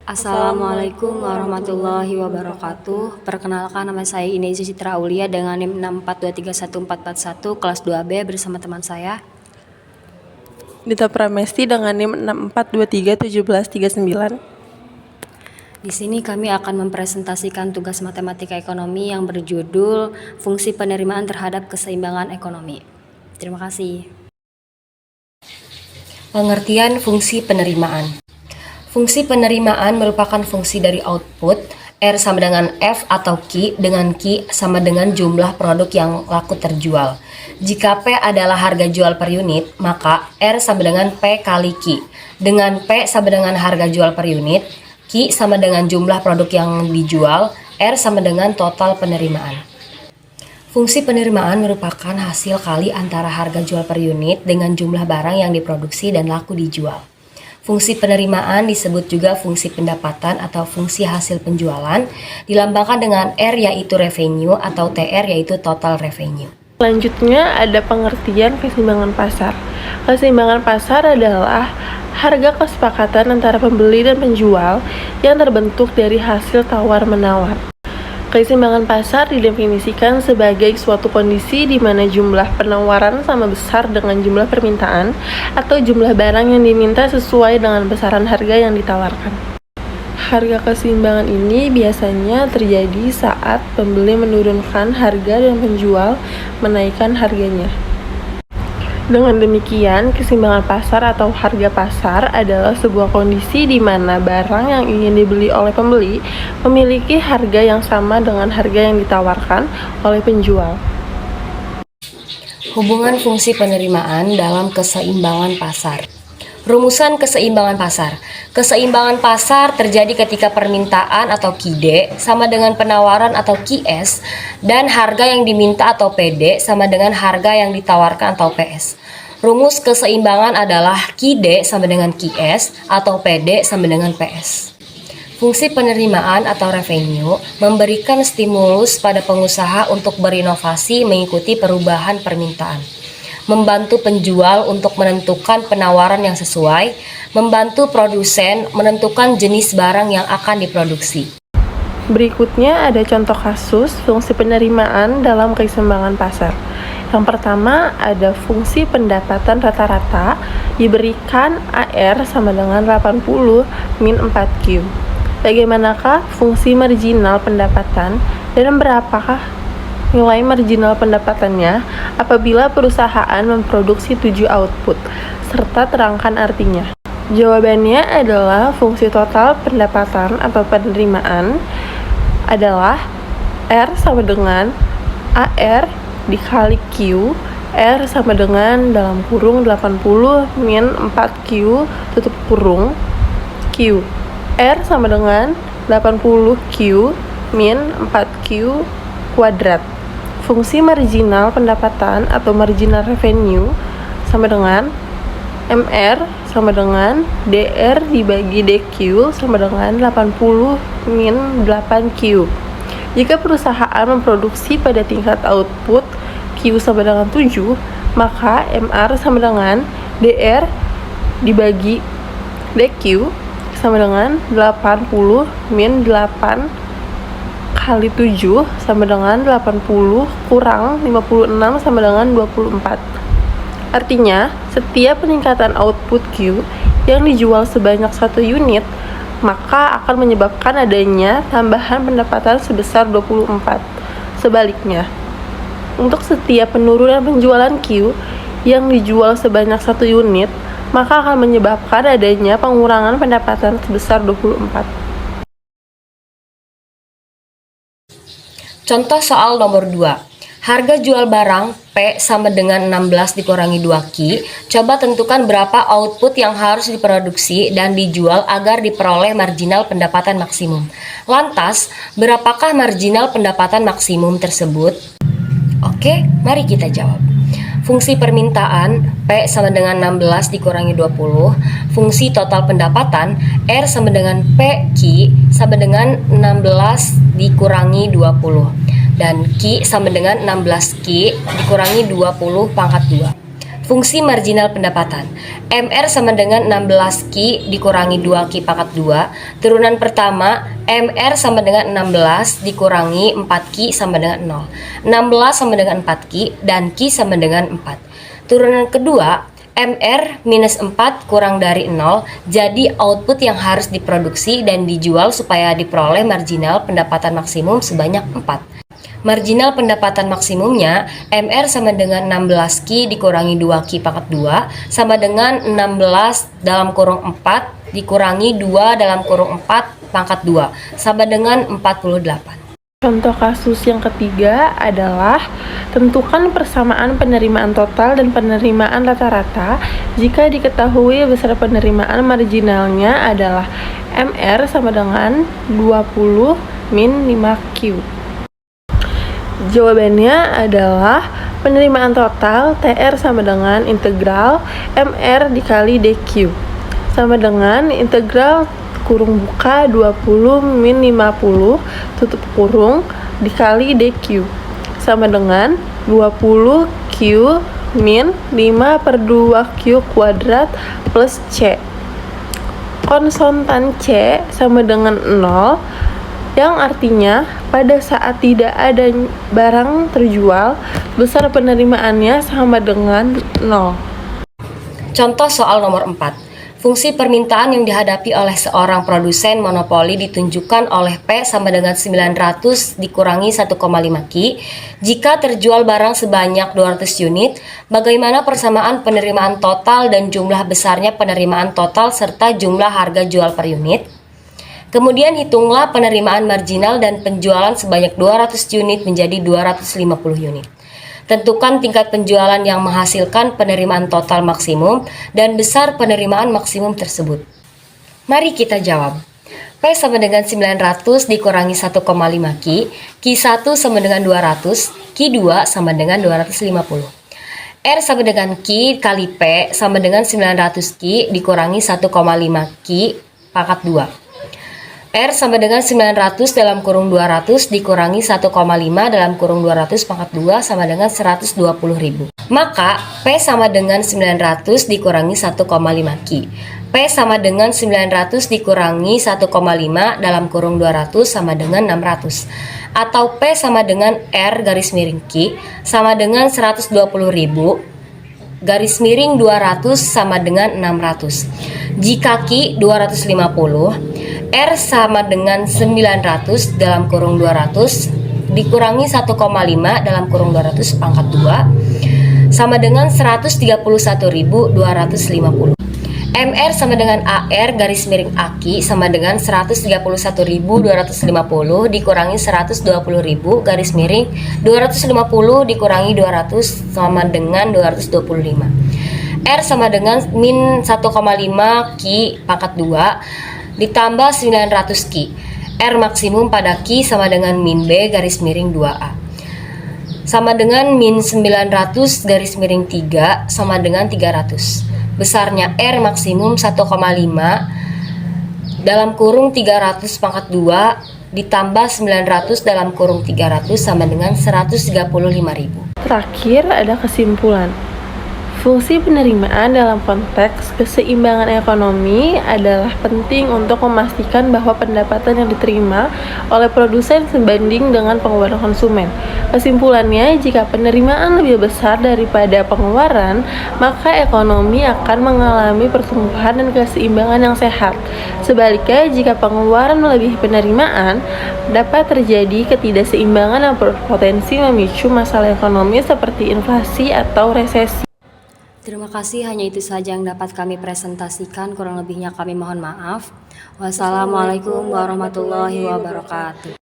Assalamualaikum warahmatullahi wabarakatuh. Perkenalkan, nama saya Ineza Citra Aulia dengan NIM 6423141 kelas 2B bersama teman saya Dita Pramesti dengan NIM 64231739. Di sini kami akan mempresentasikan tugas matematika ekonomi yang berjudul Fungsi Penerimaan Terhadap Keseimbangan Ekonomi. Terima kasih. Pengertian fungsi penerimaan. Fungsi penerimaan merupakan fungsi dari output, R sama dengan F atau Q, dengan Q sama dengan jumlah produk yang laku terjual. Jika P adalah harga jual per unit, maka R sama dengan P kali Q. Dengan P sama dengan harga jual per unit, Q sama dengan jumlah produk yang dijual, R sama dengan total penerimaan. Fungsi penerimaan merupakan hasil kali antara harga jual per unit dengan jumlah barang yang diproduksi dan laku dijual. Fungsi penerimaan disebut juga fungsi pendapatan atau fungsi hasil penjualan, dilambangkan dengan R yaitu revenue atau TR yaitu total revenue. Selanjutnya ada pengertian keseimbangan pasar. Keseimbangan pasar adalah harga kesepakatan antara pembeli dan penjual yang terbentuk dari hasil tawar-menawar. Keseimbangan pasar didefinisikan sebagai suatu kondisi di mana jumlah penawaran sama besar dengan jumlah permintaan atau jumlah barang yang diminta sesuai dengan besaran harga yang ditawarkan. Harga keseimbangan ini biasanya terjadi saat pembeli menurunkan harga dan penjual menaikkan harganya. Dengan demikian, keseimbangan pasar atau harga pasar adalah sebuah kondisi di mana barang yang ingin dibeli oleh pembeli memiliki harga yang sama dengan harga yang ditawarkan oleh penjual. Hubungan fungsi penerimaan dalam keseimbangan pasar. Rumusan keseimbangan pasar. Keseimbangan pasar terjadi ketika permintaan atau QD sama dengan penawaran atau QS dan harga yang diminta atau PD sama dengan harga yang ditawarkan atau PS. Rumus keseimbangan adalah QD sama dengan QS atau PD sama dengan PS. Fungsi penerimaan atau revenue memberikan stimulus pada pengusaha untuk berinovasi mengikuti perubahan permintaan. Membantu penjual untuk menentukan penawaran yang sesuai, membantu produsen menentukan jenis barang yang akan diproduksi. Berikutnya ada contoh kasus fungsi penerimaan dalam keseimbangan pasar. Yang pertama ada fungsi pendapatan rata-rata diberikan AR sama dengan 80 min 4Q. Bagaimanakah fungsi marginal pendapatan dan berapakah nilai marginal pendapatannya apabila perusahaan memproduksi 7 output, serta terangkan artinya. Jawabannya adalah fungsi total pendapatan atau penerimaan adalah R sama dengan AR dikali Q, R sama dengan dalam kurung 80 min 4Q tutup kurung Q. R sama dengan 80Q min 4Q kuadrat. Fungsi marginal pendapatan atau marginal revenue sama dengan MR sama dengan DR dibagi DQ sama dengan 80 min 8Q. Jika perusahaan memproduksi pada tingkat output Q sama dengan 7, maka MR sama dengan DR dibagi DQ sama dengan 80 min 8 kali 7 sama dengan 80 kurang 56 sama dengan 24. Artinya, setiap peningkatan output Q yang dijual sebanyak 1 unit, maka akan menyebabkan adanya tambahan pendapatan sebesar 24. Sebaliknya, untuk setiap penurunan penjualan Q yang dijual sebanyak 1 unit, maka akan menyebabkan adanya pengurangan pendapatan sebesar 24. Contoh soal nomor 2. Harga jual barang P sama dengan 16 dikurangi 2Q. Coba tentukan berapa output yang harus diproduksi dan dijual agar diperoleh marginal pendapatan maksimum. Lantas, berapakah marginal pendapatan maksimum tersebut? Oke, mari kita jawab. Fungsi permintaan P sama dengan 16 dikurangi 20. Fungsi total pendapatan R sama dengan PQ sama dengan 16 dikurangi 20. Dan Q sama dengan 16Q dikurangi 20 pangkat 2. Fungsi marginal pendapatan. MR sama dengan 16 Ki dikurangi 2 Ki pangkat 2. Turunan pertama, MR sama dengan 16 dikurangi 4 Ki sama dengan 0. 16 sama dengan 4 Ki dan Ki sama dengan 4. Turunan kedua, MR minus 4 kurang dari 0, jadi output yang harus diproduksi dan dijual supaya diperoleh marginal pendapatan maksimum sebanyak 4. Marginal pendapatan maksimumnya, MR sama dengan 16 Ki dikurangi 2 Ki pangkat 2 sama dengan 16 dalam kurung 4 dikurangi 2 dalam kurung 4 pangkat 2 sama dengan 48. Contoh kasus yang ketiga adalah tentukan persamaan penerimaan total dan penerimaan rata-rata jika diketahui besar penerimaan marginalnya adalah MR sama dengan 20 min 5Q. Jawabannya adalah penerimaan total TR sama dengan integral MR dikali DQ sama dengan integral kurung buka 20 min 50 tutup kurung dikali DQ sama dengan 20 Q min 5 per 2 Q kuadrat plus C. Konstantan C sama dengan 0, yang artinya pada saat tidak ada barang terjual, besar penerimaannya sama dengan 0. Contoh soal nomor 4. Fungsi permintaan yang dihadapi oleh seorang produsen monopoli ditunjukkan oleh P sama dengan 900 dikurangi 1,5 Ki. Jika terjual barang sebanyak 200 unit, bagaimana persamaan penerimaan total dan jumlah besarnya penerimaan total serta jumlah harga jual per unit? Kemudian hitunglah penerimaan marginal dan penjualan sebanyak 200 unit menjadi 250 unit. Tentukan tingkat penjualan yang menghasilkan penerimaan total maksimum dan besar penerimaan maksimum tersebut. Mari kita jawab. P sama dengan 900 dikurangi 1,5 Ki, Ki1 sama dengan 200, Ki2 sama dengan 250. R sama dengan Ki kali P sama dengan 900 Ki dikurangi 1,5 Ki pangkat 2. R sama dengan 900 dalam kurung 200 dikurangi 1,5 dalam kurung 200 pangkat 2 sama dengan 120.000. Maka P sama dengan 900 dikurangi 1,5 Ki. P sama dengan 900 dikurangi 1,5 dalam kurung 200 sama dengan 600. Atau P sama dengan R garis miring Ki sama dengan 120.000 garis miring 200 sama dengan 600. Jika Ki 250, R sama dengan 900 dalam kurung 200 dikurangi 1,5 dalam kurung 200 pangkat 2 sama dengan 131.250. MR sama dengan AR garis miring AKI sama dengan 131.250 dikurangi 120.000 garis miring 250 dikurangi 200 sama dengan 225. R sama dengan min 1,5 Ki pangkat 2 ditambah 900 Ki. R maksimum pada Ki sama dengan min B garis miring 2A sama dengan min 900 garis miring 3 sama dengan 300. Besarnya R maksimum 1,5 dalam kurung 300 pangkat 2 ditambah 900 dalam kurung 300 sama dengan 135.000. Terakhir ada kesimpulan. Fungsi penerimaan dalam konteks keseimbangan ekonomi adalah penting untuk memastikan bahwa pendapatan yang diterima oleh produsen sebanding dengan pengeluaran konsumen. Kesimpulannya, jika penerimaan lebih besar daripada pengeluaran, maka ekonomi akan mengalami pertumbuhan dan keseimbangan yang sehat. Sebaliknya, jika pengeluaran melebihi penerimaan, dapat terjadi ketidakseimbangan yang berpotensi memicu masalah ekonomi seperti inflasi atau resesi. Terima kasih, hanya itu saja yang dapat kami presentasikan, kurang lebihnya kami mohon maaf. Wassalamualaikum warahmatullahi wabarakatuh.